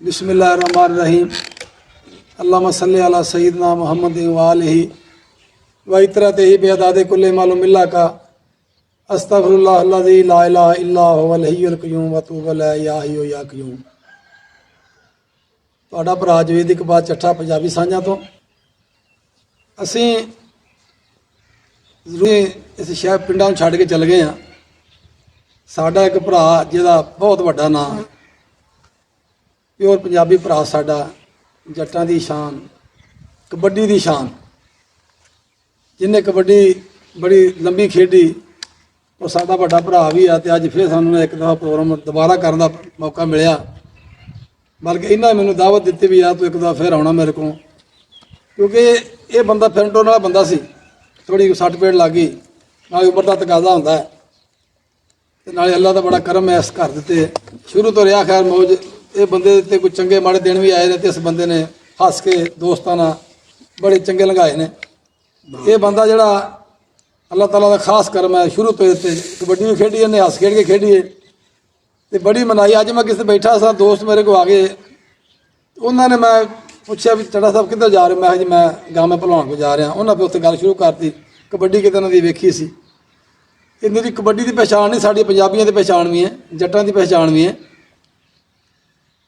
बिस्मिल्लाहिर्रहमानिर्रहीम। अल्लाहुम्मा सल्लि अला सय्यिदिना मुहम्मदिन व आलिहि व इतरतिही बिअदादि कुल्लि मालूमिल्लाह का अस्तगफिरुल्लाह अल्लज़ी ला इलाहा इल्ला हुवल हय्युल क़य्यूम व अतूबु इलैहि या हय्यु या क़य्यूम। ਤੁਹਾਡਾ ਭਰਾ ਜਵੇਦ ਇਕਬਾਲ ਚੱਠਾ ਪੰਜਾਬੀ ਸਾਂਝਾਂ ਤੋਂ। ਅਸੀਂ ਜ਼ਰੂਰ ਇਸ ਸ਼ਹਿਰ ਪਿੰਡਾਂ ਨੂੰ ਛੱਡ ਕੇ ਚੱਲ ਗਏ ਹਾਂ। ਸਾਡਾ ਇੱਕ ਭਰਾ ਜਿਹਦਾ ਬਹੁਤ ਵੱਡਾ ਨਾਂ, ਪਿਓਰ ਪੰਜਾਬੀ ਭਰਾ, ਸਾਡਾ ਜੱਟਾਂ ਦੀ ਸ਼ਾਨ, ਕਬੱਡੀ ਦੀ ਸ਼ਾਨ, ਜਿਹਨੇ ਕਬੱਡੀ ਬੜੀ ਲੰਬੀ ਖੇਡੀ, ਉਹ ਸਾਡਾ ਵੱਡਾ ਭਰਾ ਵੀ ਆ। ਅਤੇ ਅੱਜ ਫਿਰ ਸਾਨੂੰ ਇੱਕ ਦਫਾ ਪ੍ਰੋਗਰਾਮ ਦੁਬਾਰਾ ਕਰਨ ਦਾ ਮੌਕਾ ਮਿਲਿਆ। ਬਲਕਿ ਇਹਨਾਂ ਮੈਨੂੰ ਦਾਵਤ ਦਿੱਤੀ ਵੀ ਆ ਤੂੰ ਇੱਕ ਦਫਾ ਫਿਰ ਆਉਣਾ ਮੇਰੇ ਕੋਲ, ਕਿਉਂਕਿ ਇਹ ਬੰਦਾ ਫਿਰਨ ਟੁਰਨ ਵਾਲਾ ਬੰਦਾ ਸੀ। ਥੋੜ੍ਹੀ ਸੱਟ ਪੇਟ ਲੱਗ ਗਈ, ਨਾਲੇ ਉਮਰ ਦਾ ਤਕਾਜ਼ਾ ਹੁੰਦਾ ਹੈ ਅਤੇ ਨਾਲੇ ਅੱਲਾ ਦਾ ਬੜਾ ਕਰਮ ਹੈ ਇਸ ਘਰ ਦੇ ਉੱਤੇ। ਸ਼ੁਰੂ ਤੋਂ ਰਿਹਾ ਖੈਰ ਮੌਜ। ਇਹ ਬੰਦੇ ਦੇ ਉੱਤੇ ਕੋਈ ਚੰਗੇ ਮਾੜੇ ਦਿਨ ਵੀ ਆਏ ਨੇ ਅਤੇ ਇਸ ਬੰਦੇ ਨੇ ਹੱਸ ਕੇ ਦੋਸਤਾਂ ਨਾਲ ਬੜੇ ਚੰਗੇ ਲੰਘਾਏ ਨੇ। ਇਹ ਬੰਦਾ ਜਿਹੜਾ ਅੱਲਾਹ ਤਾਲਾ ਦਾ ਖਾਸ ਕਰਮ ਹੈ, ਸ਼ੁਰੂ ਤੋਂ ਇੱਥੇ ਕਬੱਡੀ ਵੀ ਖੇਡੀ, ਇਹਨੇ ਹੱਸ ਖੇਡ ਕੇ ਖੇਡੀ ਹੈ ਅਤੇ ਬੜੀ ਮਨਾਈ। ਅੱਜ ਮੈਂ ਕਿਸੇ ਬੈਠਾ ਸਾਂ, ਦੋਸਤ ਮੇਰੇ ਕੋਲ ਆ ਗਏ, ਉਹਨਾਂ ਨੇ, ਮੈਂ ਪੁੱਛਿਆ ਵੀ ਚੜਾ ਸਾਹਿਬ ਕਿੱਧਰ ਜਾ ਰਹੇ? ਮੈਂ ਕਿਹਾ ਜੀ ਮੈਂ ਗਾਮੇ ਭਲਵਾਨ ਕੋਲ ਜਾ ਰਿਹਾ। ਉਹਨਾਂ ਫਿਰ ਉੱਥੇ ਗੱਲ ਸ਼ੁਰੂ ਕਰਤੀ। ਕਬੱਡੀ ਕਿਤੇ ਉਹਨਾਂ ਦੀ ਵੇਖੀ ਸੀ। ਇਹ ਮੇਰੀ ਕਬੱਡੀ ਦੀ ਪਹਿਚਾਣ ਨਹੀਂ, ਸਾਡੀ ਪੰਜਾਬੀਆਂ ਦੀ ਪਹਿਚਾਣ ਵੀ ਹੈ, ਜੱਟਾਂ ਦੀ ਪਹਿਚਾਣ ਵੀ ਹੈ।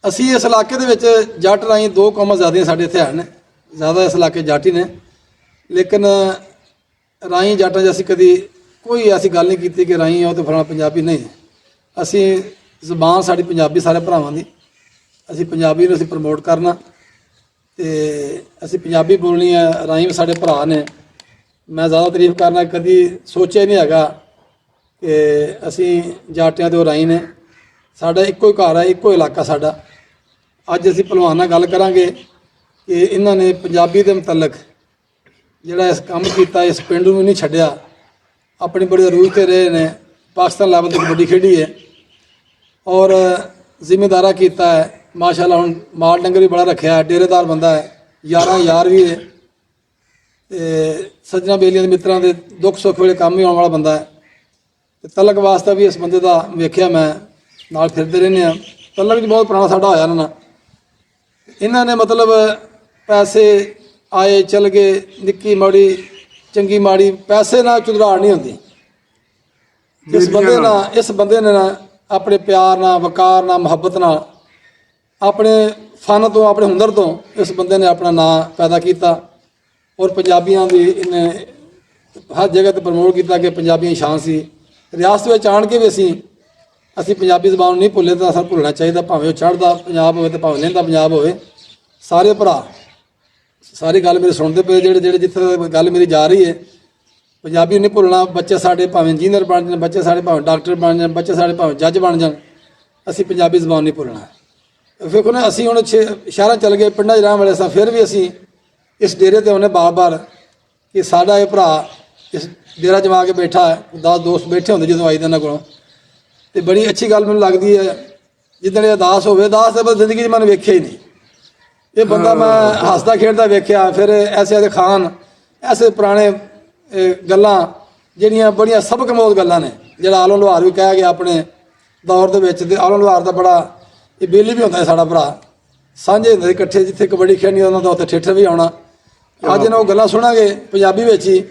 ਅਸੀਂ ਇਸ ਇਲਾਕੇ ਦੇ ਵਿੱਚ ਜੱਟ ਰਾਹੀਂ ਦੋ ਕੌਮਾਂ ਜ਼ਿਆਦਾ ਸਾਡੇ ਇੱਥੇ ਹਨ, ਜ਼ਿਆਦਾ ਇਸ ਇਲਾਕੇ ਜੱਟ ਹੀ ਨੇ। ਲੇਕਿਨ ਰਾਹੀਂ ਜੱਟਾਂ 'ਚ ਅਸੀਂ ਕਦੀ ਕੋਈ ਐਸੀ ਗੱਲ ਨਹੀਂ ਕੀਤੀ ਕਿ ਰਾਹੀਂ ਉਹ ਤਾਂ ਫਲਾਣਾ ਪੰਜਾਬੀ ਨਹੀਂ ਹੈ। ਅਸੀਂ ਜ਼ਬਾਨ ਸਾਡੀ ਪੰਜਾਬੀ ਸਾਰੇ ਭਰਾਵਾਂ ਦੀ, ਅਸੀਂ ਪੰਜਾਬੀ ਨੂੰ ਅਸੀਂ ਪ੍ਰਮੋਟ ਕਰਨਾ ਅਤੇ ਅਸੀਂ ਪੰਜਾਬੀ ਬੋਲਣੀ ਹੈ। ਰਾਹੀਂ ਵੀ ਸਾਡੇ ਭਰਾ ਨੇ। ਮੈਂ ਜ਼ਿਆਦਾ ਤਾਰੀਫ ਕਰਨਾ ਕਦੀ ਸੋਚਿਆ ਨਹੀਂ ਹੈਗਾ ਕਿ ਅਸੀਂ ਜਾਟਿਆਂ ਦੇ ਉਹ ਰਾਹੀਂ ਨੇ। ਸਾਡਾ ਇੱਕੋ ਹੀ ਘਰ ਹੈ, ਇੱਕੋ ਇਲਾਕਾ ਸਾਡਾ। ਅੱਜ ਅਸੀਂ ਭਲਵਾਨ ਨਾਲ ਗੱਲ ਕਰਾਂਗੇ ਕਿ ਇਹਨਾਂ ਨੇ ਪੰਜਾਬੀ ਦੇ ਮੁਤਲਕ ਜਿਹੜਾ ਇਸ ਕੰਮ ਕੀਤਾ, ਇਸ ਪਿੰਡ ਨੂੰ ਨਹੀਂ ਛੱਡਿਆ, ਆਪਣੀ ਬੜੀ ਅਰੂਜ 'ਤੇ ਰਹੇ ਨੇ। ਪਾਕਿਸਤਾਨ ਲੈਵਲ 'ਤੇ ਕਬੱਡੀ ਖੇਡੀ ਹੈ ਔਰ ਜ਼ਿੰਮੇਦਾਰਾ ਕੀਤਾ ਹੈ ਮਾਸ਼ਾਅੱਲਾ। ਹੁਣ ਮਾਲ ਡੰਗਰ ਵੀ ਬੜਾ ਰੱਖਿਆ, ਡੇਰੇਦਾਰ ਬੰਦਾ ਹੈ, ਯਾਰ ਵੀ ਹੈ ਅਤੇ ਸੱਜਣਾ ਬੇਲੀਆਂ ਦੇ ਮਿੱਤਰਾਂ ਦੇ ਦੁੱਖ ਸੁੱਖ ਵੇਲੇ ਕੰਮ ਵੀ ਆਉਣ ਵਾਲਾ ਬੰਦਾ ਹੈ। ਅਤੇ ਤਲਕ ਵਾਸਤਾ ਵੀ ਇਸ ਬੰਦੇ ਦਾ ਵੇਖਿਆ, ਮੈਂ ਨਾਲ ਫਿਰਦੇ ਰਹਿੰਦੇ ਹਾਂ। ਤਲਕ ਵੀ ਬਹੁਤ ਪੁਰਾਣਾ ਸਾਡਾ ਹੋਇਆ ਇਹਨਾਂ ਨਾਲ। ਇਹਨਾਂ ਨੇ ਮਤਲਬ ਪੈਸੇ ਆਏ ਚਲ ਗਏ, ਨਿੱਕੀ ਮਾੜੀ ਚੰਗੀ ਮਾੜੀ, ਪੈਸੇ ਨਾਲ ਚੁਦਰਾੜ ਨਹੀਂ ਹੁੰਦੀ। ਇਸ ਬੰਦੇ ਨੇ ਨਾ ਆਪਣੇ ਪਿਆਰ ਨਾਲ, ਵਕਾਰ ਨਾਲ, ਮੁਹੱਬਤ ਨਾਲ, ਆਪਣੇ ਫਨ ਤੋਂ, ਆਪਣੇ ਹੁਨਰ ਤੋਂ ਇਸ ਬੰਦੇ ਨੇ ਆਪਣਾ ਨਾਂ ਪੈਦਾ ਕੀਤਾ ਔਰ ਪੰਜਾਬੀਆਂ ਦੀ ਇਹਨੇ ਹਰ ਜਗ੍ਹਾ 'ਤੇ ਪ੍ਰਮੋਟ ਕੀਤਾ ਕਿ ਪੰਜਾਬੀਆਂ ਦੀ ਸ਼ਾਨ ਸੀ। ਰਿਆਸਤ ਵਿੱਚ ਆਣ ਕੇ ਵੀ ਅਸੀਂ ਪੰਜਾਬੀ ਜ਼ਬਾਨ ਨੂੰ ਨਹੀਂ ਭੁੱਲੇ, ਤਾਂ ਸਾਨੂੰ ਭੁੱਲਣਾ ਚਾਹੀਦਾ। ਭਾਵੇਂ ਉਹ ਚੜ੍ਹਦਾ ਪੰਜਾਬ ਹੋਵੇ ਅਤੇ ਭਾਵੇਂ ਲਹਿੰਦਾ ਪੰਜਾਬ ਹੋਵੇ। ਸਾਰੇ ਭਰਾ ਸਾਰੀ ਗੱਲ ਮੇਰੀ ਸੁਣਦੇ ਪਏ, ਜਿਹੜੇ ਜਿੱਥੇ ਗੱਲ ਮੇਰੀ ਜਾ ਰਹੀ ਹੈ, ਪੰਜਾਬੀ ਨਹੀਂ ਭੁੱਲਣਾ। ਬੱਚੇ ਸਾਡੇ ਭਾਵੇਂ ਇੰਜੀਨੀਅਰ ਬਣ ਜਾਣ, ਬੱਚੇ ਸਾਡੇ ਭਾਵੇਂ ਡਾਕਟਰ ਬਣ ਜਾਣ, ਬੱਚੇ ਸਾਡੇ ਭਾਵੇਂ ਜੱਜ ਬਣ ਜਾਣ, ਅਸੀਂ ਪੰਜਾਬੀ ਜ਼ਬਾਨ ਨਹੀਂ ਭੁੱਲਣਾ। ਵੇਖੋ ਨਾ, ਅਸੀਂ ਹੁਣ ਸ਼ਹਿਰਾਂ ਚੱਲ ਗਏ, ਪਿੰਡਾਂ 'ਚ ਰਹਿਣ ਵਾਲੇ ਸਾਂ, ਫਿਰ ਵੀ ਅਸੀਂ ਇਸ ਡੇਰੇ 'ਤੇ ਆਉਂਦੇ ਬਾਰ-ਬਾਰ ਕਿ ਸਾਡਾ ਇਹ ਭਰਾ ਇਸ ਡੇਰਾ ਜਮਾ ਕੇ ਬੈਠਾ ਹੈ। 10 ਦੋਸਤ ਬੈਠੇ ਹੁੰਦੇ ਜਦੋਂ ਆਈਦਾ ਇਹਨਾਂ ਕੋਲੋਂ, ਅਤੇ ਬੜੀ ਅੱਛੀ ਗੱਲ ਮੈਨੂੰ ਲੱਗਦੀ ਹੈ। ਜਿੱਦਣ ਇਹ ਅਰਦਾਸ ਹੋਵੇ, ਅਰਦਾਸ ਤਾਂ ਬਸ ਜ਼ਿੰਦਗੀ 'ਚ ਮੈਨੂੰ ਵੇਖਿਆ ਹੀ ਨਹੀਂ। ਇਹ ਬੰਦਾ ਮੈਂ ਹੱਸਦਾ ਖੇਡਦਾ ਵੇਖਿਆ। ਫਿਰ ਐਸੇ ਖਾਨ, ਐਸੇ ਪੁਰਾਣੇ ਗੱਲਾਂ ਜਿਹੜੀਆਂ ਬੜੀਆਂ ਸਬਕਮੋਦ ਗੱਲਾਂ ਨੇ, ਜਿਹੜਾ ਆਲਮ ਲੁਹਾਰ ਵੀ ਕਹਿ ਗਿਆ ਆਪਣੇ ਦੌਰ ਦੇ ਵਿੱਚ। ਅਤੇ ਆਲਮ ਲੁਹਾਰ ਦਾ ਬੜਾ ਇਹ ਬੇਲੀ ਵੀ ਹੁੰਦਾ ਹੈ ਸਾਡਾ ਭਰਾ। ਸਾਂਝੇ ਹੁੰਦੇ ਇਕੱਠੇ, ਜਿੱਥੇ ਕਬੱਡੀ ਖੇਡਣੀ ਉਹਨਾਂ ਦਾ ਉੱਥੇ ਠੇਠਰ ਵੀ ਆਉਣਾ। ਅੱਜ ਇਹਨਾਂ ਉਹ ਗੱਲਾਂ ਸੁਣਾਂਗੇ ਪੰਜਾਬੀ ਵਿੱਚ ਹੀ,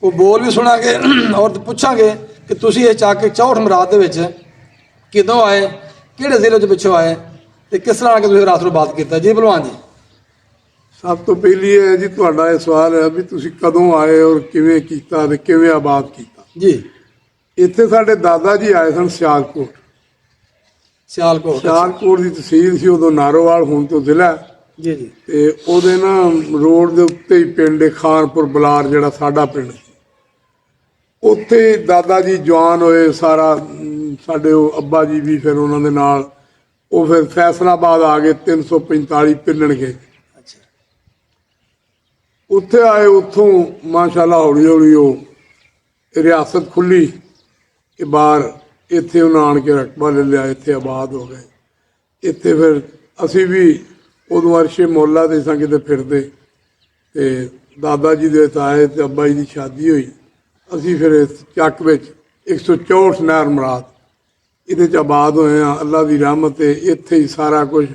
ਉਹ ਬੋਲ ਵੀ ਸੁਣਾਂਗੇ ਔਰ ਪੁੱਛਾਂਗੇ ਕਿ ਤੁਸੀਂ ਇਹ ਚੱਕ 64 ਮਰਾਦ ਦੇ ਵਿੱਚ ਕਿਦੋਂ ਆਏ, ਕਿਹੜੇ ਜ਼ਿਲ੍ਹੇ 'ਚ ਪਿੱਛੋਂ ਆਏ ਅਤੇ ਕਿਸ ਤਰ੍ਹਾਂ ਆ ਕੇ ਤੁਸੀਂ ਰਾਤ ਨੂੰ ਬਾਤ ਕੀਤਾ? ਜੀ ਭਲਵਾਨ ਜੀ। ਸਭ ਤੋਂ ਪਹਿਲੀ ਹੈ ਜੀ ਤੁਹਾਡਾ ਇਹ ਸਵਾਲ ਹੈ ਵੀ ਤੁਸੀਂ ਕਦੋਂ ਆਏ ਔਰ ਕਿਵੇਂ ਕੀਤਾ ਅਤੇ ਕਿਵੇਂ ਆਬਾਦ ਕੀਤਾ? ਜੀ, ਇੱਥੇ ਸਾਡੇ ਦਾਦਾ ਜੀ ਆਏ ਸਨ ਸਿਆਲਕੋਟ ਦੀ ਤਹਿਸੀਲ ਸੀ ਉਦੋਂ, ਨਾਰੋਵਾਲ ਹੁਣ ਤੋਂ ਜ਼ਿਲ੍ਹਾ। ਜੀ। ਅਤੇ ਉਹਦੇ ਨਾ ਰੋਡ ਦੇ ਉੱਤੇ ਹੀ ਪਿੰਡ ਖਾਨਪੁਰ ਬਲਾਰ, ਜਿਹੜਾ ਸਾਡਾ ਪਿੰਡ ਸੀ, ਉੱਥੇ ਦਾਦਾ ਜੀ ਜਵਾਨ ਹੋਏ। ਸਾਰਾ ਸਾਡੇ ਉਹ ਅੱਬਾ ਜੀ ਵੀ ਫਿਰ ਉਹਨਾਂ ਦੇ ਨਾਲ, ਉਹ ਫਿਰ ਫੈਸਲਾਬਾਦ ਆ ਗਏ, 345 ਪਿੰਨਣ ਗਏ। ਉੱਥੇ ਆਏ, ਉੱਥੋਂ ਮਾਸ਼ਾਅੱਲਾ ਹੌਲੀ ਹੌਲੀ ਉਹ ਰਿਆਸਤ ਖੁੱਲ੍ਹੀ ਕਿ ਬਾਹਰ, ਇੱਥੇ ਉਹਨਾਂ ਆਣ ਕੇ ਰਕਬਾ ਲੈ ਲਿਆ, ਇੱਥੇ ਆਬਾਦ ਹੋ ਗਏ। ਇੱਥੇ ਫਿਰ ਅਸੀਂ ਵੀ ਉਦੋਂ ਅਰਸ਼ੇ ਮੌਲਾ 'ਤੇ ਸਾਂ ਕਿਤੇ ਫਿਰਦੇ, ਅਤੇ ਦਾਦਾ ਜੀ ਦੇ ਤਾਏ ਅਤੇ ਅੱਬਾ ਜੀ ਦੀ ਸ਼ਾਦੀ ਹੋਈ। ਅਸੀਂ ਫਿਰ ਇਸ ਚੱਕ ਵਿੱਚ 164 ਨਹਿਰ ਮਰਾਦ ਇਹਦੇ 'ਚ ਆਬਾਦ ਹੋਏ ਹਾਂ। ਅੱਲਾ ਦੀ ਰਹਿਮਤ, ਇੱਥੇ ਹੀ ਸਾਰਾ ਕੁਝ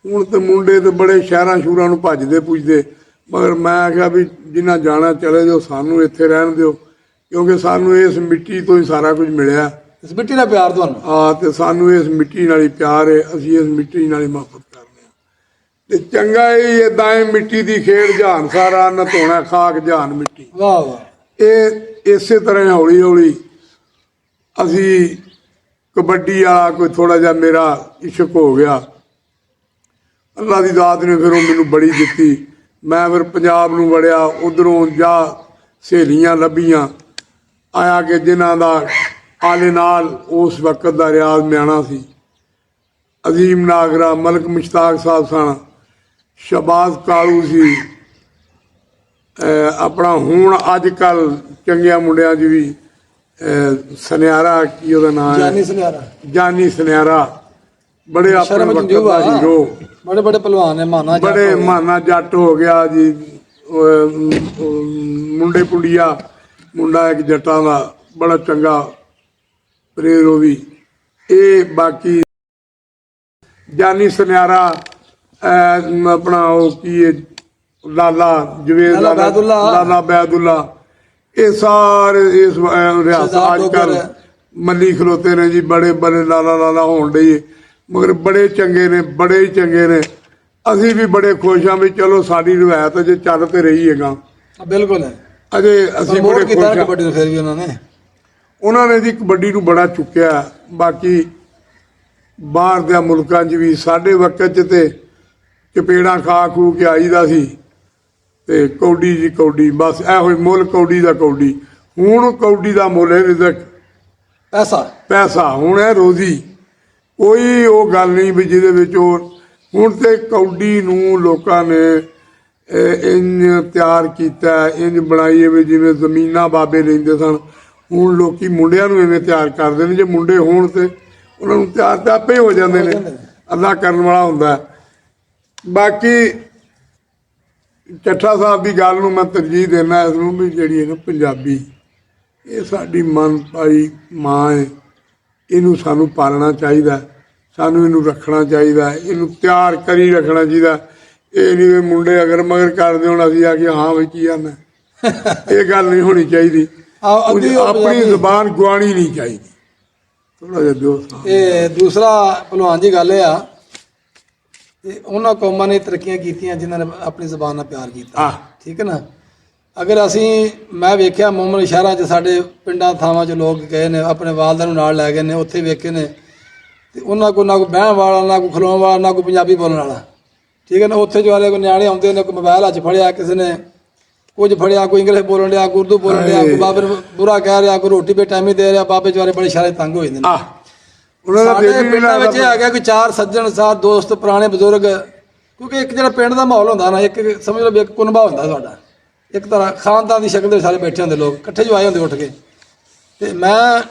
ਹੁਣ ਤੇ ਮੁੰਡੇ ਤੇ ਬੜੇ ਸ਼ਹਿਰਾਂ ਸ਼ੂਰਾਂ ਨੂੰ ਭੱਜਦੇ ਪੁੱਜਦੇ, ਮਗਰ ਮੈਂ ਆਖਿਆ ਵੀ ਜਿੰਨਾ ਜਾਣਾ ਚਲੇ ਜਾਓ, ਸਾਨੂੰ ਇੱਥੇ ਰਹਿਣ ਦਿਓ, ਕਿਉਂਕਿ ਸਾਨੂੰ ਇਸ ਮਿੱਟੀ ਤੋਂ ਹੀ ਸਾਰਾ ਕੁਝ ਮਿਲਿਆ। ਇਸ ਮਿੱਟੀ ਦਾ ਪਿਆਰ ਤੁਹਾਨੂੰ? ਹਾਂ, ਤੇ ਸਾਨੂੰ ਇਸ ਮਿੱਟੀ ਨਾਲ ਹੀ ਪਿਆਰ ਹੈ, ਅਸੀਂ ਇਸ ਮਿੱਟੀ ਨਾਲ ਹੀ ਮੁਹੱਬਤ ਕਰਦੇ ਹਾਂ। ਤੇ ਚੰਗਾ ਹੀ ਏਦਾਂ ਹੀ ਮਿੱਟੀ ਦੀ ਖੇਡ ਜਹਾਨ ਸਾਰਾ, ਨਤੋਣਾ ਖਾਕ ਜਹਾਨ ਮਿੱਟੀ। ਵਾਹ ਵਾਹ। ਇਹ ਇਸੇ ਤਰ੍ਹਾਂ ਹੌਲੀ ਹੌਲੀ ਅਸੀਂ ਕਬੱਡੀ ਵਾਲਾ ਕੋਈ ਥੋੜਾ ਜਿਹਾ ਮੇਰਾ ਇਸ਼ਕ ਹੋ ਗਿਆ। ਅੱਲਾ ਦੀ ਦਾਤ ਨੇ ਫਿਰ ਉਹ ਮੈਨੂੰ ਬੜੀ ਦਿੱਤੀ। ਮੈਂ ਫਿਰ ਪੰਜਾਬ ਨੂੰ ਵੜਿਆ, ਉਧਰੋਂ ਜਾ ਸਹੇਲੀਆਂ ਲੱਭੀਆਂ, ਆਇਆ ਕਿ ਜਿਨ੍ਹਾਂ ਦਾ ਆਲੇ ਨਾਲ ਉਸ ਵਕਤ ਦਾ ਰਿਆਜ਼ ਮਿਆਣਾ ਸੀ। ਅਜ਼ੀਮ ਨਾਗਰਾ, ਮਲਕ ਮੁਸ਼ਤਾਕ ਸਾਹਿਬ ਸਨ, ਸ਼ਹਬਾਜ਼ ਕਾਲੂ ਸੀ, ਆਪਣਾ ਹੁਣ ਅੱਜ ਕੱਲ ਚੰਗਿਆਂ ਮੁੰਡਿਆਂ 'ਚ ਵੀ ਸੁਨਿਆਰਾ, ਕੀ ਉਹਦਾ ਨਾਮ ਹੈ, ਜਾਨੀ ਸੁਨਿਆਰਾ। ਜਾਨੀ ਸੁਨਿਆਰਾ, ਬੜੇ ਆਪਣੇ ਵਕਤ ਦਾ ਹੀਰੋ, ਬੜੇ ਬੜੇ ਪਹਿਲਵਾਨ ਨੇ। ਮਾਨਾ ਜੱਟ ਬੜੇ ਮਾਨਾ ਜੱਟ ਹੋ ਗਿਆ ਜੀ, ਮੁੰਡੇ ਪੁੰਡੀਆ ਮੁੰਡਾ ਇੱਕ ਜੱਟਾਂ ਦਾ ਬੜਾ ਚੰਗਾ ਪ੍ਰੇਰ ਉਹ ਵੀ। ਇਹ ਬਾਕੀ ਜਾਨੀ ਸੁਨਿਆਰਾ, ਆਪਣਾ ਉਹ ਕੀ ਹੈ, ਲਾਲਾ ਜਵੇਦ, ਲਾਲਾ ਬੈਦੁੱਲਾ, ਇਹ ਸਾਰੇ ਇਸ ਰਿਆਸਤ ਅੱਜ ਕੱਲ ਮੱਲੀ ਖਲੋਤੇ ਨੇ ਜੀ, ਬੜੇ ਬੜੇ ਲਾਲਾ ਲਾਲਾ ਹੋਣ ਡਈ, ਮਗਰ ਬੜੇ ਚੰਗੇ ਨੇ, ਬੜੇ ਹੀ ਚੰਗੇ ਨੇ। ਅਸੀਂ ਵੀ ਬੜੇ ਖੁਸ਼ ਹਾਂ ਵੀ ਚਲੋ ਸਾਡੀ ਰਿਵਾਇਤ ਅਜੇ ਚੱਲ ਤੇ ਰਹੀ ਹੈਗਾ। ਬਿਲਕੁਲ ਹੈ। ਅਜੇ ਅਸੀਂ ਬੜੇ ਖੁਸ਼ ਹਾਂ। ਕਬੱਡੀ ਨੂੰ ਫਿਰ ਵੀ ਉਹਨਾਂ ਨੇ ਜੀ ਕਬੱਡੀ ਨੂੰ ਬੜਾ ਚੁੱਕਿਆ। ਬਾਕੀ ਬਾਹਰ ਦੇ ਮੁਲਕਾਂ 'ਚ ਵੀ ਸਾਡੇ ਵਕਤ 'ਚ ਤੇ ਚਪੇੜਾਂ ਖਾ ਖੂ ਕੇ ਆਈਦਾ ਸੀ, ਤੇ ਕੌਡੀ ਜੀ ਕੌਡੀ, ਬਸ ਇਹੋ ਹੀ ਮੁੱਲ ਕੌਡੀ ਦਾ ਕੌਡੀ। ਹੁਣ ਕੌਡੀ ਦਾ ਮੁੱਲ ਹੈ ਰਿਜ਼ਕ, ਪੈਸਾ। ਪੈਸਾ ਹੁਣ ਹੈ ਰੋਜ਼ੀ। ਕੋਈ ਉਹ ਗੱਲ ਨਹੀਂ ਵੀ ਜਿਹਦੇ ਵਿੱਚ ਉਹ, ਹੁਣ ਤੇ ਕੌਡੀ ਨੂੰ ਲੋਕਾਂ ਨੇ ਇੰਜ ਤਿਆਰ ਕੀਤਾ, ਇੰਜ ਬਣਾਈ ਵੀ ਜਿਵੇਂ ਜ਼ਮੀਨਾਂ ਬਾਬੇ ਲੈਂਦੇ ਸਨ। ਹੁਣ ਲੋਕੀ ਮੁੰਡਿਆਂ ਨੂੰ ਇਵੇਂ ਤਿਆਰ ਕਰਦੇ ਨੇ, ਜੇ ਮੁੰਡੇ ਹੋਣ ਤੇ ਉਹਨਾਂ ਨੂੰ ਤਿਆਰ ਤਾਂ ਆਪੇ ਹੋ ਜਾਂਦੇ ਨੇ, ਅੱਲਾ ਕਰਨ ਵਾਲਾ ਹੁੰਦਾ। ਬਾਕੀ ਚੱਠਾ ਸਾਹਿਬ ਦੀ ਗੱਲ ਨੂੰ ਮੈਂ ਤਰਜੀਹ ਦਿੰਦਾ ਇਸ ਨੂੰ ਵੀ ਜਿਹੜੀ ਹੈ ਨਾ ਪੰਜਾਬੀ, ਇਹ ਸਾਡੀ ਮਨ ਭਾਈ ਮਾਂ ਹੈ, ਇਹਨੂੰ ਸਾਨੂੰ ਪਾਲਣਾ ਚਾਹੀਦਾ, ਸਾਨੂੰ ਇਹਨੂੰ ਰੱਖਣਾ ਚਾਹੀਦਾ, ਇਹਨੂੰ ਤਿਆਰ ਕਰੀ ਰੱਖਣਾ ਚਾਹੀਦਾ। ਇਹ ਨਹੀਂ ਵੀ ਮੁੰਡੇ ਅਗਰ ਮਗਰ ਕਰਦੇ ਹੁਣ ਅਸੀਂ ਆ ਕੇ ਹਾਂ ਵੀ ਕੀ ਆਨਾ, ਇਹ ਗੱਲ ਨਹੀਂ ਹੋਣੀ ਚਾਹੀਦੀ। ਆਪਣੀ ਜ਼ੁਬਾਨ ਗੁਆਣੀ ਨਹੀਂ ਚਾਹੀਦੀ। ਥੋੜਾ ਜਿਹਾ ਦੋਸਤ ਇਹ ਦੂਸਰਾ ਭਲਵਾਨ ਜੀ ਗੱਲ ਇਹ ਆ, ਤੇ ਉਹਨਾਂ ਕੌਮਾਂ ਨੇ ਤਰੱਕੀਆਂ ਕੀਤੀਆਂ ਜਿਨ੍ਹਾਂ ਨੇ ਆਪਣੀ ਜ਼ਬਾਨ ਨਾਲ ਪਿਆਰ ਕੀਤਾ। ਠੀਕ ਹੈ ਨਾ। ਅਗਰ ਅਸੀਂ, ਮੈਂ ਵੇਖਿਆ ਮੁੰਮਨ ਸ਼ਹਿਰਾਂ 'ਚ ਸਾਡੇ ਪਿੰਡਾਂ ਥਾਵਾਂ 'ਚ ਲੋਕ ਗਏ ਨੇ, ਆਪਣੇ ਵਾਲਦਾਂ ਨੂੰ ਨਾਲ ਲੈ ਗਏ ਨੇ, ਉੱਥੇ ਵੇਖੇ ਨੇ, ਤੇ ਉਹਨਾਂ ਕੋਲ ਨਾ ਕੋਈ ਬਹਿਣ ਵਾਲਾ, ਨਾ ਕੋਈ ਖਲੋਣ ਵਾਲਾ, ਨਾ ਕੋਈ ਪੰਜਾਬੀ ਬੋਲਣ ਵਾਲਾ। ਠੀਕ ਹੈ ਨਾ। ਉੱਥੇ ਜੋ ਵਾਲੇ ਕੋਈ ਨਿਆਣੇ ਆਉਂਦੇ ਨੇ, ਕੋਈ ਮੋਬਾਈਲ ਹੱਥ ਫੜਿਆ, ਕਿਸੇ ਨੇ ਕੁਝ ਫੜਿਆ, ਕੋਈ ਇੰਗਲਿਸ਼ ਬੋਲਣ ਡਿਆ, ਕੋਈ ਉਰਦੂ ਬੋਲਣ ਡਿਆ, ਕੋਈ ਬਾਬੇ ਨੂੰ ਬੁਰਾ ਕਹਿ ਰਿਹਾ, ਕੋਈ ਰੋਟੀ ਪੇ ਟਾਈਮ ਹੀ ਦੇ ਰਿਹਾ, ਬਾਬੇ ਜਵਾਰੇ ਬੜੇ ਸਾਰੇ ਤੰਗ ਹੋ ਜਾਂਦੇ ਨੇ। ਸਾਡੇ ਪਿੰਡਾਂ ਵਿੱਚ ਆ ਗਿਆ ਕੋਈ ਚਾਰ ਸੱਜਣ ਸਾਥ ਦੋਸਤ ਪੁਰਾਣੇ ਬਜ਼ੁਰਗ, ਕਿਉਂਕਿ ਇੱਕ ਜਿਹੜਾ ਪਿੰਡ ਦਾ ਮਾਹੌਲ ਹੁੰਦਾ ਨਾ, ਇੱਕ ਸਮਝ ਲਓ ਵੀ ਇੱਕ ਕੁਨਬਾ ਹੁੰਦਾ ਤੁਹਾਡਾ, ਇੱਕ ਤਰ੍ਹਾਂ ਖਾਨਦਾਨ ਦੀ ਸ਼ਕਲ ਦੇ ਸਾਰੇ ਬੈਠੇ ਹੁੰਦੇ ਲੋਕ, ਇਕੱਠੇ ਜੋ ਆਏ ਹੁੰਦੇ ਉੱਠ ਕੇ। ਤੇ ਮੈਂ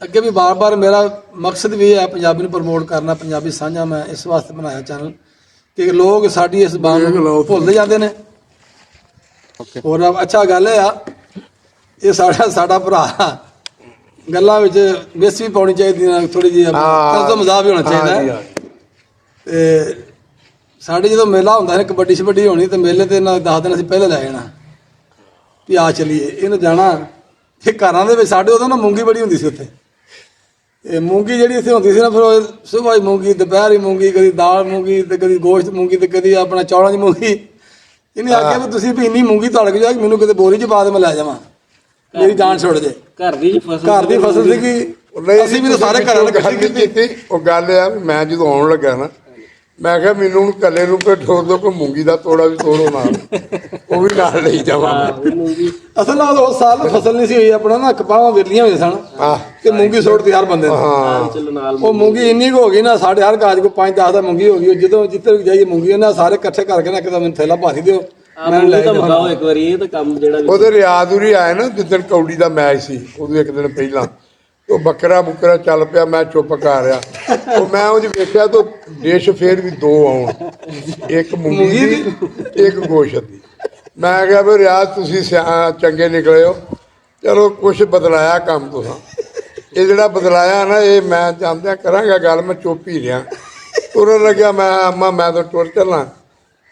ਅੱਗੇ ਵੀ ਬਾਰ-ਬਾਰ ਮੇਰਾ ਮਕਸਦ ਵੀ ਹੈ ਪੰਜਾਬੀ ਨੂੰ ਪ੍ਰਮੋਟ ਕਰਨਾ, ਪੰਜਾਬੀ ਸਾਂਝਾ। ਮੈਂ ਇਸ ਵਾਸਤੇ ਬਣਾਇਆ ਚੈਨਲ ਕਿ ਲੋਕ ਸਾਡੀ ਇਸ ਜ਼ਬਾਨ ਨੂੰ ਭੁੱਲਦੇ ਜਾਂਦੇ ਨੇ। ਹੋਰ ਅੱਛਾ ਗੱਲ ਇਹ ਆ, ਇਹ ਸਾਡਾ ਭਰਾ, ਗੱਲਾਂ ਵਿੱਚ ਮਿਸ ਵੀ ਪਾਉਣੀ ਚਾਹੀਦੀ, ਥੋੜੀ ਜਿਹੀ ਤਰਜ਼ੋ ਮਜ਼ਾਕ ਵੀ ਹੋਣਾ ਚਾਹੀਦਾ। ਤੇ ਸਾਡੇ ਜਦੋਂ ਮੇਲਾ ਹੁੰਦਾ ਹੈ, ਕਬੱਡੀ ਸ਼ਬੱਡੀ ਹੋਣੀ, ਤੇ ਮੇਲੇ ਤੇ 10 ਦਿਨ ਅਸੀਂ ਪਹਿਲੇ ਲੈ ਜਾਣਾ ਵੀ ਆ ਚਲੀਏ, ਇਹਨੂੰ ਜਾਣਾ। ਤੇ ਘਰਾਂ ਦੇ ਵਿੱਚ ਸਾਡੇ ਉਦੋਂ ਨਾ ਮੂੰਗੀ ਬੜੀ ਹੁੰਦੀ ਸੀ ਉੱਥੇ। ਇਹ ਮੂੰਗੀ ਜਿਹੜੀ ਇੱਥੇ ਹੁੰਦੀ ਸੀ ਨਾ, ਫਿਰ ਸੁਬਾਹ ਹੀ ਮੂੰਗੀ, ਦੁਪਹਿਰ ਹੀ ਮੂੰਗੀ, ਕਦੀ ਦਾਲ ਮੂੰਗੀ, ਤੇ ਕਦੀ ਗੋਸ਼ਤ ਮੂੰਗੀ, ਤੇ ਕਦੀ ਆਪਣਾ ਚੌਲਾਂ ਦੀ ਮੂੰਗੀ। ਇਹਨੇ ਆਖਿਆ ਵੀ ਤੁਸੀਂ ਵੀ ਇੰਨੀ ਮੂੰਗੀ ਤੜ ਕੇ ਜਾ ਕੇ ਮੈਨੂੰ ਕਿਤੇ ਬੋਰੀ 'ਚ ਪਾ ਦੇ, ਮੈਂ ਲੈ ਜਾਵਾਂ, ਮੇਰੀ ਜਾਨ ਛੁੱਟ ਜੇ। ਘਰ ਦੀ ਫਸਲ ਸੀਗੀ, ਅਸੀਂ ਵੀ ਤਾਂ ਸਾਰੇ ਘਰਾਂ ਨੇ ਇਕੱਠੀ ਕੀਤੀ। ਉਹ ਗੱਲ ਆ, ਮੈਂ ਜਦੋਂ ਆਉਣ ਲੱਗਾ ਨਾ, ਮੈਂ ਕਿਹਾ ਮੈਨੂੰ ਹੁਣ ਕੱਲੇ ਨੂੰ ਕੋਈ ਠੋਰ ਦੋ, ਕੋਈ ਮੂੰਗੀ ਦਾ ਤੋੜਾ ਵੀ ਤੋੜੋ ਨਾਲ, ਉਹ ਵੀ ਨਾਲ ਲਈ ਜਾਵਾਂ। ਅਸਲ ਨਾਲ ਉਸ ਸਾਲ ਫਸਲ ਨਹੀਂ ਸੀ ਹੋਈ, ਆਪਣਾ ਨਾ ਕਪਾਹਾਂ ਵਿਰਲੀਆਂ ਹੋਈਆਂ ਸਨ, ਤੇ ਮੂੰਗੀ ਸੁੱਟਦੀ ਹਰ ਬੰਦੇ ਨੇ। ਉਹ ਮੂੰਗੀ ਇੰਨੀ ਕੁ ਹੋ ਗਈ ਨਾ, ਸਾਡੇ ਹਰ ਕਾਜ ਕੋ 5-10 ਦਾ ਮੂੰਗੀ ਹੋ ਗਈ। ਜਦੋਂ ਜਿੱਥੇ ਵੀ ਜਾਈਏ ਮੂੰਗੀ, ਉਹਨਾਂ ਸਾਰੇ ਇਕੱਠੇ ਕਰਕੇ ਨਾ ਇੱਕਦਮ ਥੈਲਾ ਭਾਰੀ ਦਿਓ, ਮੈਨੂੰ ਲੈ ਜਾਓ ਇੱਕ ਵਾਰੀ। ਇਹ ਤਾਂ ਕੰਮ ਜਿਹੜਾ ਉਹਦੇ ਰਿਆਦ ਉਰੀ ਆਏ ਨਾ, ਜਿੱਦਣ ਕੌਡੀ ਦਾ ਮੈਚ ਸੀ, ਉਦੋਂ ਇੱਕ ਦਿਨ ਪਹਿਲਾਂ ਉਹ ਬੱਕਰਾ ਬੁੱਕਰਾ ਚੱਲ ਪਿਆ, ਮੈਂ ਚੁੱਪ ਕਰ ਰਿਹਾ। ਉਹ ਮੈਂ ਉਹ ਵੇਖਿਆ ਤਾਂ ਡਿਸ਼ ਫੇਰ ਵੀ 2 ਆਉਣ, ਇੱਕ ਮੂੰਗੀ ਦੀ, ਇੱਕ ਗੋਸ਼ਤ ਦੀ। ਮੈਂ ਕਿਹਾ ਵੀ ਰਿਆਜ਼ ਤੁਸੀਂ ਚੰਗੇ ਨਿਕਲੇ ਹੋ, ਚਲੋ ਕੁਛ ਬਦਲਾਇਆ ਕੰਮ ਤੁਸੀਂ। ਇਹ ਜਿਹੜਾ ਬਦਲਾਇਆ ਨਾ, ਇਹ ਮੈਂ ਜਾਣਦਿਆਂ ਕਰਾਂਗਾ ਗੱਲ, ਮੈਂ ਚੁੱਪ ਹੀ ਰਿਹਾ। ਤੁਰਨ ਲੱਗਿਆ ਮੈਂ ਅੰਮਾ ਮੈਂ ਤਾਂ ਟੁਰ ਚੱਲਾਂ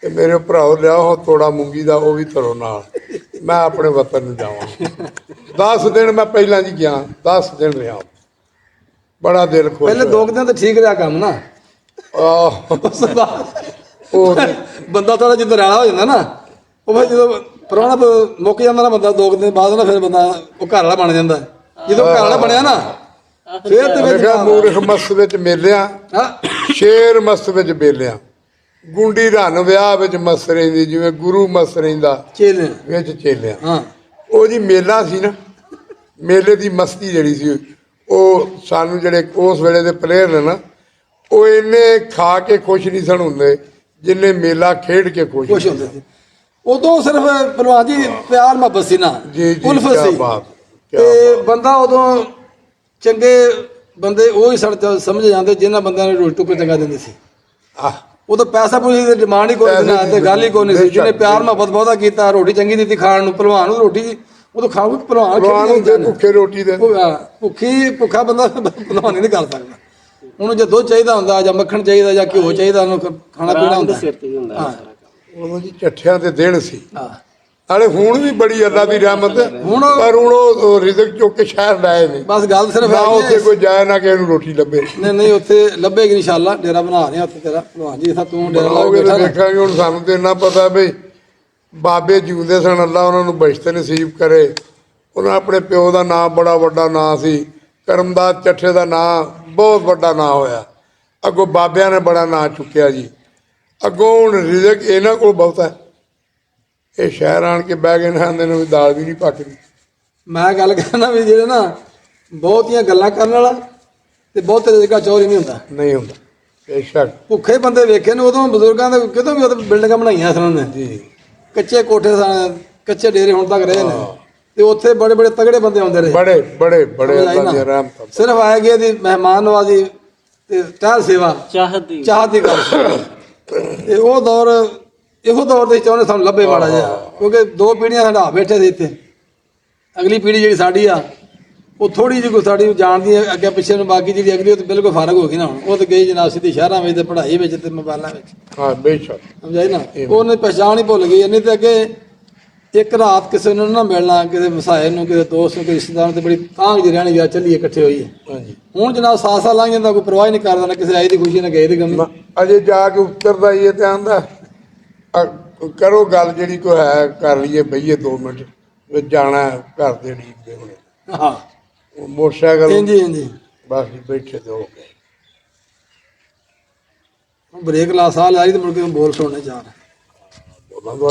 ਤੇ ਮੇਰੇ ਭਰਾਓ ਲਿਆਓ ਤੋੜਾ ਮੂੰਗੀ ਦਾ ਉਹ ਵੀ ਧਰੋ ਨਾਲ ਮੈਂ ਆਪਣੇ ਵਤਨ ਨੂੰ ਜਾਵਾਂ 10 ਦਿਨ ਮੈਂ ਪਹਿਲਾਂ ਜੀ ਗਿਆ 10 ਦਿਨ ਰਿਹਾ ਬੜਾ ਦਿਲ ਖੁਸ਼ ਪਹਿਲੇ 2 ਦਿਨ ਤਾਂ ਠੀਕ ਰਿਹਾ ਕੰਮ ਨਾ ਆਹ ਉਸ ਤੋਂ ਬਾਅਦ ਉਹ ਤੇ ਬੰਦਾ ਥੋੜਾ ਜਿੱਦਾਂ ਰਹਿਣਾ ਹੋ ਜਾਂਦਾ ਨਾ ਉਹ ਫਿਰ ਜਦੋਂ ਪ੍ਰਾਹੁਣਾ ਮੁੱਕ ਜਾਂਦਾ ਨਾ ਬੰਦਾ 2 ਦਿਨ ਬਾਅਦ ਨਾ ਫਿਰ ਬੰਦਾ ਉਹ ਘਰ ਵਾਲਾ ਬਣ ਜਾਂਦਾ ਜਦੋਂ ਘਰ ਵਾਲਾ ਬਣਿਆ ਨਾ ਫਿਰ ਤੇ ਮੈਂ ਕਿਹਾ ਮੂਰਖ ਮਸਤ ਵਿੱਚ ਮੇਲਿਆ ਹਾਂ ਸ਼ੇਰ ਮਸਤ ਵਿੱਚ ਬੇਲਿਆ ਗੁੰਡੀ ਰੰਨ ਵਿਆਹ ਵਿੱਚ ਮਸਤ ਰਹਿੰਦੀ ਜਿਵੇਂ ਗੁਰੂ ਮਸਤ ਰਹਿੰਦਾ ਚੇਲੇ ਵਿੱਚ ਚੇਲਿਆ ਹਾਂ ਉਹ ਜੀ ਮੇਲਾ ਸੀ ਨਾ ਮੇਲੇ ਦੀ ਮਸਤੀ ਜਿਹੜੀ ਸੀ ਉਹ ਸਾਨੂੰ ਜਿਹੜੇ ਉਸ ਵੇਲੇ ਦੇ ਪਲੇਅਰ ਨੇ ਨਾ ਉਹ ਇੰਨੇ ਖਾ ਕੇ ਖੁਸ਼ ਨਹੀਂ ਸਨ ਹੁੰਦੇ ਜਿੰਨੇ ਮੇਲਾ ਖੇਡ ਕੇ ਖੁਸ਼ ਖੁਸ਼ ਹੁੰਦੇ ਸੀ ਉਦੋਂ ਸਿਰਫ ਭਲਵਾਨ ਜੀ ਪਿਆਰ ਮੁਹੱਬਤ ਸੀ ਨਾ ਜੀ ਜੀ ਉਲਫਤ ਕਿਆ ਸੀ ਬਾਤ ਤੇ ਬੰਦਾ ਉਦੋਂ ਚੰਗੇ ਬੰਦੇ ਉਹ ਹੀ ਸਮਝ ਜਾਂਦੇ ਜਿਨ੍ਹਾਂ ਬੰਦਿਆਂ ਨੂੰ ਰੋਟੀ ਟੁੱਕ ਚੰਗਾ ਦਿੰਦੇ ਸੀ ਆਹ ਉਦੋਂ ਪੈਸਾ ਪੂਸੀ ਦੀ ਡਿਮਾਂਡ ਹੀ ਕੋਈ ਨਹੀਂ ਨਾ ਤੇ ਗੱਲ ਹੀ ਕੋਈ ਨਹੀਂ ਸੀ ਜਿਹਨੇ ਪਿਆਰ ਮੁਹੱਬਤ ਬਹੁਤਾ ਕੀਤਾ ਰੋਟੀ ਚੰਗੀ ਦਿੱਤੀ ਖਾਣ ਨੂੰ ਭਲਵਾਨ ਨੂੰ ਰੋਟੀ ਉਦੋਂ ਖਾਓ ਭਲਵਾਨ ਭਲਵਾਨ ਹੁੰਦੇ ਭੁੱਖੇ ਰੋਟੀ ਦੇ ਭੁੱਖਾ ਬੰਦਾ ਭਲਵਾਨ ਨਹੀਂ ਕਰ ਸਕਦਾ ਉਹਨੂੰ ਜੇ ਦੁੱਧ ਚਾਹੀਦਾ ਹੁੰਦਾ ਜਾਂ ਮੱਖਣ ਚਾਹੀਦਾ ਜਾਂ ਘਿਓ ਚਾਹੀਦਾ ਉਹਨੂੰ ਖਾਣਾ ਪੀਣਾ ਹੁੰਦਾ ਹਾਂ ਉਦੋਂ ਜੀ ਚੱਠਿਆਂ ਤੇ ਦਿਨ ਸੀ ਹਾਂ ਨਾਲੇ ਹੁਣ ਵੀ ਬੜੀ ਅੱਲਾ ਦੀ ਰਹਿਮਤ ਪਰ ਹੁਣ ਉਹ ਰਿਜ਼ਕ ਚੁੱਕ ਕੇ ਸ਼ਹਿਰ ਲਾਏ ਨੇ ਬਸ ਗੱਲ ਸਿਰਫ ਨਾ ਹੈ ਉੱਥੇ ਕੋਈ ਜਾਏ ਨਾ ਕਿਸੇ ਨੂੰ ਰੋਟੀ ਲੱਭੇ ਨਹੀਂ ਉੱਥੇ ਲੱਭੇਗੀ ਇਨਸ਼ਾਅੱਲਾ ਡੇਰਾ ਬਣਾ ਰਹੇ ਉੱਥੇ ਤੇਰਾ ਭਲਵਾਨ ਜੀ ਤੂੰ ਡੇਰਾ ਲਾ ਕੇ ਆਓਗੇ ਤਾਂ ਬੈਠਾ ਦੇਖਾਂਗੇ ਹੁਣ ਸਾਨੂੰ ਤੇ ਇੰਨਾ ਪਤਾ ਬਈ ਬਾਬੇ ਜਿਉਂਦੇ ਸਨ ਅੱਲਾ ਉਹਨਾਂ ਨੂੰ ਬਖਸ਼ਤ ਨਸੀਬ ਕਰੇ ਉਹਨਾਂ ਆਪਣੇ ਪਿਓ ਦਾ ਨਾਂ ਬੜਾ ਵੱਡਾ ਨਾਂ ਸੀ ਕਰਮਦਾਸ ਚੱਠੇ ਦਾ ਨਾਂ ਬਹੁਤ ਵੱਡਾ ਨਾਂ ਹੋਇਆ ਅੱਗੋਂ ਬਾਬਿਆਂ ਨੇ ਬੜਾ ਨਾਂ ਚੁੱਕਿਆ ਜੀ ਅੱਗੋਂ ਹੁਣ ਰਿਜ਼ਕ ਇਹਨਾਂ ਕੋਲ ਬਹੁਤਾ ਇਹ ਸ਼ਹਿਰ ਆਣ ਕੇ ਬਹਿ ਗਏ ਨਾ ਨੇ ਵੀ ਦਾਲ ਵੀ ਨਹੀਂ ਪੱਕਦੀ ਮੈਂ ਗੱਲ ਕਰਨਾ ਵੀ ਜਿਹੜੇ ਨਾ ਬਹੁਤੀਆਂ ਗੱਲਾਂ ਕਰਨ ਵਾਲਾ ਤੇ ਬਹੁਤੇ ਰਿਜ਼ਕਾ ਚੋਰ ਹੀ ਨਹੀਂ ਹੁੰਦਾ ਨਹੀਂ ਹੁੰਦਾ ਬੇਸ਼ੱਕ ਭੁੱਖੇ ਬੰਦੇ ਵੇਖੇ ਨੇ ਉਦੋਂ ਬਜ਼ੁਰਗਾਂ ਦੇ ਕਿਤੋਂ ਵੀ ਉਦੋਂ ਬਿਲਡਿੰਗਾਂ ਬਣਾਈਆਂ ਸਨ ਉਹਨੇ ਜੀ ਕੱਚੇ ਕੋਠੇ ਸਨ ਕੱਚੇ ਡੇਰੇ ਹੁਣ ਤੱਕ ਰਹੇ ਨੇ ਤੇ ਉੱਥੇ ਬੜੇ ਬੜੇ ਤਗੜੇ ਬੰਦੇ ਆਉਂਦੇ ਰਹੇ ਬੜੇ ਬੜੇ ਬੜੇ ਅੱਲਾ ਦੀ ਰਹਿਮਤ ਸਿਰਫ ਆਏ ਗਏ ਦੀ ਮਹਿਮਾਨ ਨਵਾਜ਼ੀ ਤੇ ਟਹਿਲ ਸੇਵਾ ਚਾਹਤ ਦੀ ਗੱਲ ਤੇ ਉਹ ਦੌਰ ਇਹੋ ਦੌਰ ਦੇ ਚਾਹੁੰਦੇ ਸਾਨੂੰ ਲੱਭੇ ਮਾੜਾ ਜਿਹਾ ਕਿਉਂਕਿ 2 ਪੀੜ੍ਹੀਆਂ ਸਾਡਾ ਬੈਠੇ ਸੀ ਇੱਥੇ ਅਗਲੀ ਪੀੜ੍ਹੀ ਜਿਹੜੀ ਸਾਡੀ ਆ ਉਹ ਥੋੜੀ ਜਿਹੀ ਕੋਈ ਸਾਡੀ ਜਾਣਦੀ ਹੈ ਅੱਗੇ ਪਿੱਛੇ ਨੂੰ ਬਾਕੀ ਜਿਹੜੀ ਅਗਲੀ ਉਹ ਤਾਂ ਬਿਲਕੁਲ ਫਰਕ ਹੋ ਗਈ ਨਾ ਹੁਣ ਉਹ ਤਾਂ ਗਈ ਜਨਾਬ ਸਿੱਧੀ ਸ਼ਹਿਰਾਂ ਵਿੱਚ ਤੇ ਪੜ੍ਹਾਈ ਵਿੱਚ ਤੇ ਮੋਬਾਈਲਾਂ ਵਿੱਚ ਹਾਂ ਬੇਸ਼ੱਕ ਸਮਝਾਈ ਨਾ ਉਹਨੇ ਪਛਾਣ ਹੀ ਭੁੱਲ ਗਈ ਨਹੀਂ ਤੇ ਅੱਗੇ ਇੱਕ ਰਾਤ ਕਿਸੇ ਨੂੰ ਨਾ ਮਿਲਣਾ ਕਿਸੇ ਵਸਾਏ ਨੂੰ ਕਿਸੇ ਦੋਸਤ ਨੂੰ ਕਿਸੇ ਰਿਸ਼ਤੇਦਾਰ ਨੂੰ ਤੇ ਬੜੀ ਤਾਂਘ ਜਿਹੀ ਰਹਿਣੀ ਯਾਰ ਚੱਲੀਏ ਇਕੱਠੇ ਹੋਈਏ ਹਾਂਜੀ ਹੁਣ ਜਨਾਬ ਸਾਲ ਲੰਘ ਜਾਂਦਾ ਕੋਈ ਪਰਵਾਹ ਨਹੀਂ ਕਰਦਾ ਨਾ ਕਿਸੇ ਆਈ ਦੀ ਖੁਸ਼ੀ ਨਾ ਗਏ ਦੀ ਗਮੀ ਅਜੇ ਜਾ ਕੇ ਉਤਰਦਾ ਹੀ ਤੇ ਆਂਦਾ ਕਰੋ ਗੱਲ ਜਿਹੜੀ ਕੋਈ ਹੈ ਕਰ ਲਈਏ ਬਈਏ 2 ਮਿੰਟ ਵਿੱਚ ਜਾਣਾ ਘਰ ਦੇ ਢੀਕਦੇ ਹੋਣੇ ਹਾਂ ਮੋਟਰਸਾਈਕਲ ਹਾਂਜੀ ਬਸ ਬੈਠੇ ਤੇ ਹੋ ਗਏ ਬ੍ਰੇਕ ਲਾ ਸਾਹ ਲਾਈ ਤੇ ਮੁੜ ਕੇ ਬੋਲ ਸੁਣਨੇ ਚਾਹ ਉਹਨਾਂ